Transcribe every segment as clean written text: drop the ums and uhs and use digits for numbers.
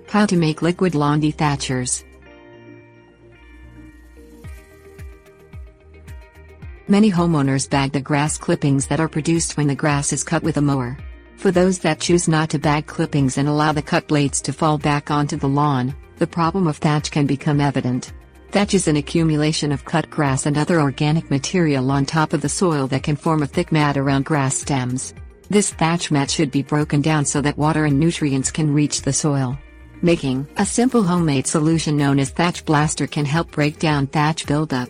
How to make liquid lawn dethatchers. Many homeowners bag the grass clippings that are produced when the grass is cut with a mower. For those that choose not to bag clippings and allow the cut blades to fall back onto the lawn, the problem of thatch can become evident. Thatch is an accumulation of cut grass and other organic material on top of the soil that can form a thick mat around grass stems. This thatch mat should be broken down so that water and nutrients can reach the soil. Making a simple homemade solution known as Thatch Blaster can help break down thatch buildup.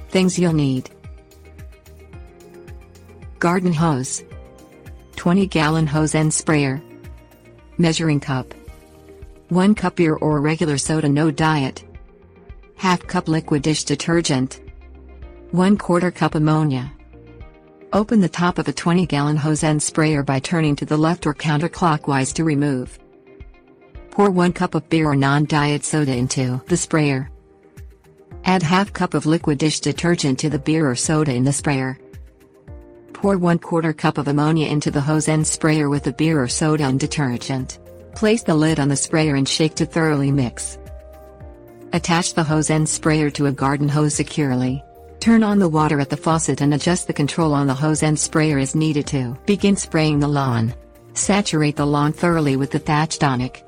Things you'll need: garden hose, 20-gallon hose and sprayer, measuring cup, 1 cup beer or regular soda no diet, ½ cup liquid dish detergent, 1/4 cup ammonia. Open the top of a 20-gallon hose and sprayer by turning to the left or counterclockwise to remove. Pour 1 cup of beer or non-diet soda into the sprayer. Add ½ cup of liquid dish detergent to the beer or soda in the sprayer. Pour 1/4 cup of ammonia into the hose and sprayer with the beer or soda and detergent. Place the lid on the sprayer and shake to thoroughly mix. Attach the hose and sprayer to a garden hose securely. Turn on the water at the faucet and adjust the control on the hose and sprayer as needed to begin spraying the lawn. Saturate the lawn thoroughly with the Thatch tonic.